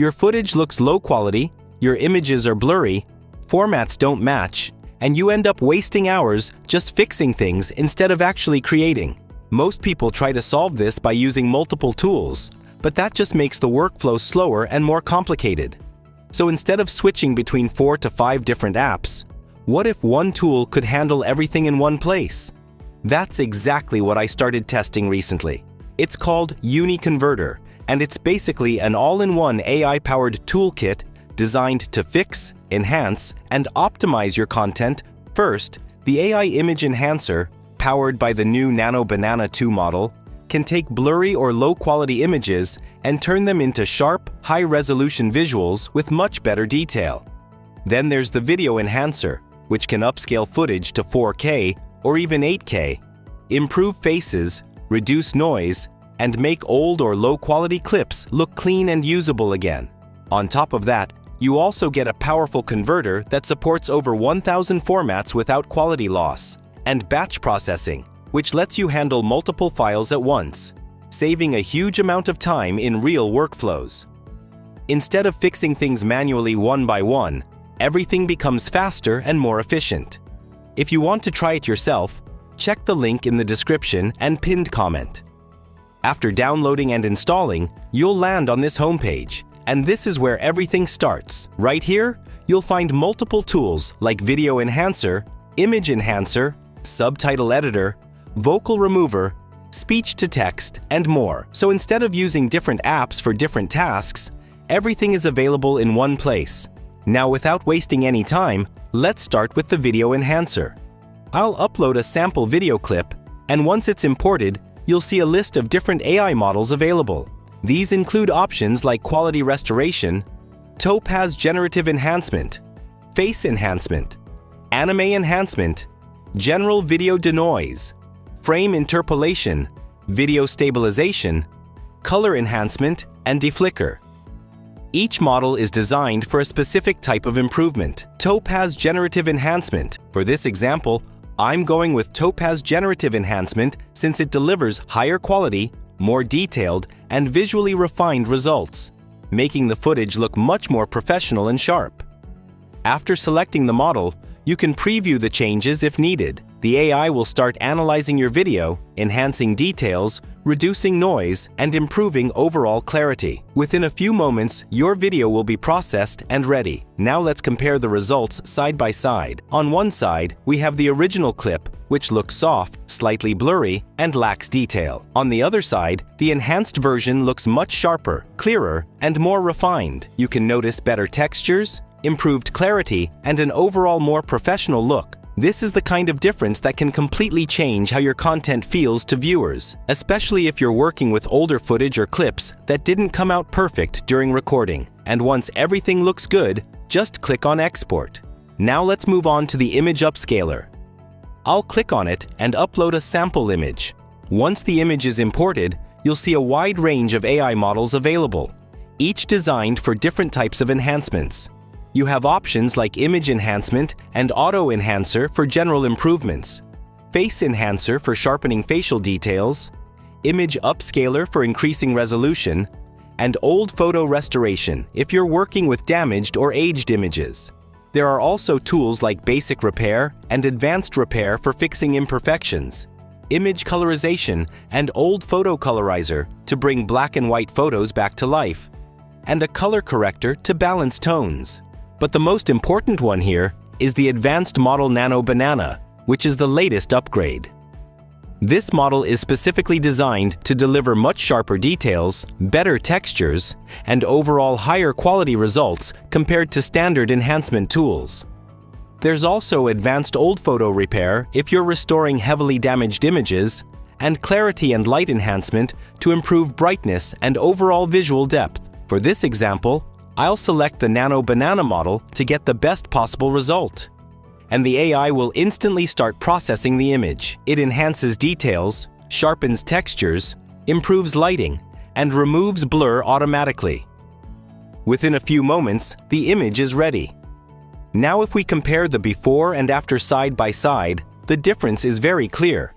Your footage looks low quality, your images are blurry, formats don't match, and you end up wasting hours just fixing things instead of actually creating. Most people try to solve this by using multiple tools, but that just makes the workflow slower and more complicated. So instead of switching between 4 to 5 different apps, what if one tool could handle everything in one place? That's exactly what I started testing recently. It's called UniConverter, and it's basically an all-in-one AI-powered toolkit designed to fix, enhance, and optimize your content. First, the AI image enhancer, powered by the new Nano Banana 2 model, can take blurry or low-quality images and turn them into sharp, high-resolution visuals with much better detail. Then there's the video enhancer, which can upscale footage to 4K or even 8K, improve faces, reduce noise, and make old or low-quality clips look clean and usable again. On top of that, you also get a powerful converter that supports over 1,000 formats without quality loss, and batch processing, which lets you handle multiple files at once, saving a huge amount of time in real workflows. Instead of fixing things manually one by one, everything becomes faster and more efficient. If you want to try it yourself, check the link in the description and pinned comment. After downloading and installing, you'll land on this homepage, and this is where everything starts. Right here, you'll find multiple tools like Video Enhancer, Image Enhancer, Subtitle Editor, Vocal Remover, Speech to Text, and more. So instead of using different apps for different tasks, everything is available in one place. Now, without wasting any time, let's start with the Video Enhancer. I'll upload a sample video clip, and once it's imported, you'll see a list of different AI models available. These include options like Quality Restoration, Topaz Generative Enhancement, Face Enhancement, Anime Enhancement, General Video Denoise, Frame Interpolation, Video Stabilization, Color Enhancement, and Deflicker. Each model is designed for a specific type of improvement. Topaz Generative Enhancement. For this example, I'm going with Topaz Generative Enhancement since it delivers higher quality, more detailed, and visually refined results, making the footage look much more professional and sharp. After selecting the model, you can preview the changes if needed. The AI will start analyzing your video, enhancing details, reducing noise, and improving overall clarity. Within a few moments, your video will be processed and ready. Now let's compare the results side by side. On one side, we have the original clip, which looks soft, slightly blurry, and lacks detail. On the other side, the enhanced version looks much sharper, clearer, and more refined. You can notice better textures, improved clarity, and an overall more professional look. This is the kind of difference that can completely change how your content feels to viewers, especially if you're working with older footage or clips that didn't come out perfect during recording. And once everything looks good, just click on Export. Now let's move on to the Image Upscaler. I'll click on it and upload a sample image. Once the image is imported, you'll see a wide range of AI models available, each designed for different types of enhancements. You have options like Image Enhancement and Auto Enhancer for general improvements, Face Enhancer for sharpening facial details, Image Upscaler for increasing resolution, and Old Photo Restoration if you're working with damaged or aged images. There are also tools like Basic Repair and Advanced Repair for fixing imperfections, Image Colorization and Old Photo Colorizer to bring black and white photos back to life, and a Color Corrector to balance tones. But the most important one here is the advanced model Nano Banana, which is the latest upgrade. This model is specifically designed to deliver much sharper details, better textures, and overall higher quality results compared to standard enhancement tools. There's also advanced old photo repair if you're restoring heavily damaged images, and clarity and light enhancement to improve brightness and overall visual depth. For this example, I'll select the Nano Banana model to get the best possible result. And the AI will instantly start processing the image. It enhances details, sharpens textures, improves lighting, and removes blur automatically. Within a few moments, the image is ready. Now if we compare the before and after side by side, the difference is very clear.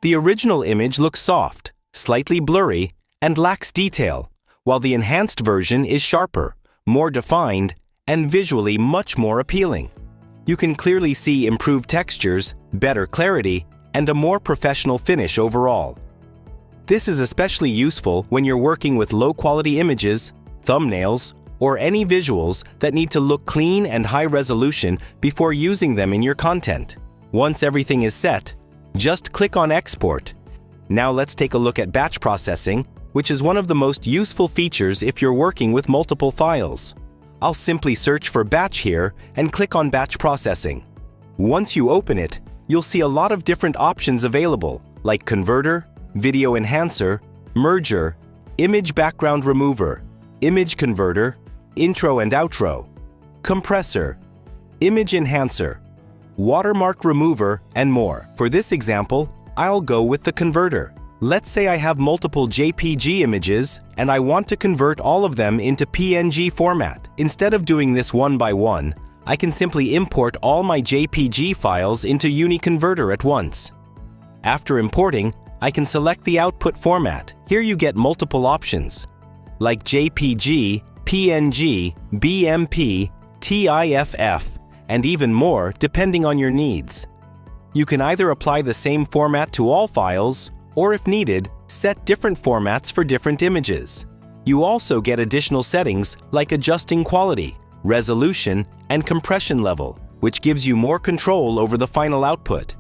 The original image looks soft, slightly blurry, and lacks detail, while the enhanced version is sharper, more defined, and visually much more appealing. You can clearly see improved textures, better clarity, and a more professional finish overall. This is especially useful when you're working with low-quality images, thumbnails, or any visuals that need to look clean and high resolution before using them in your content. Once everything is set, just click on Export. Now let's take a look at batch processing, which is one of the most useful features if you're working with multiple files. I'll simply search for batch here and click on batch processing. Once you open it, you'll see a lot of different options available, like converter, video enhancer, merger, image background remover, image converter, intro and outro, compressor, image enhancer, watermark remover, and more. For this example, I'll go with the converter. Let's say I have multiple JPG images and I want to convert all of them into PNG format. Instead of doing this one by one, I can simply import all my JPG files into UniConverter at once. After importing, I can select the output format. Here you get multiple options, like JPG, PNG, BMP, TIFF, and even more depending on your needs. You can either apply the same format to all files, or if needed, set different formats for different images. You also get additional settings like adjusting quality, resolution, and compression level, which gives you more control over the final output.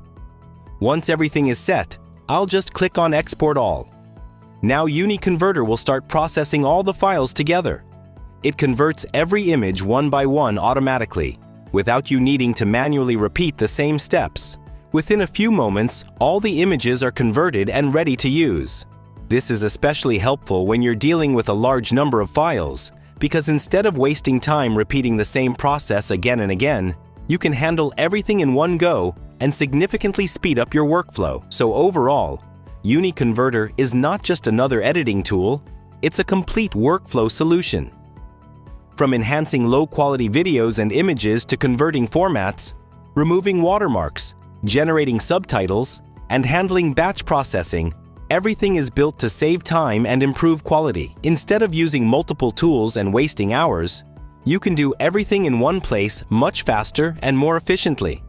Once everything is set, I'll just click on Export All. Now UniConverter will start processing all the files together. It converts every image one by one automatically, without you needing to manually repeat the same steps. Within a few moments, all the images are converted and ready to use. This is especially helpful when you're dealing with a large number of files, because instead of wasting time repeating the same process again and again, you can handle everything in one go and significantly speed up your workflow. So overall, UniConverter is not just another editing tool, it's a complete workflow solution. From enhancing low-quality videos and images to converting formats, removing watermarks, generating subtitles, and handling batch processing, everything is built to save time and improve quality. Instead of using multiple tools and wasting hours, you can do everything in one place much faster and more efficiently.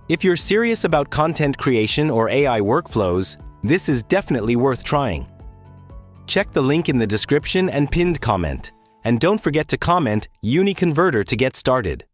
If you're serious about content creation or AI workflows, this is definitely worth trying. Check the link in the description and pinned comment, and don't forget to comment UniConverter to get started.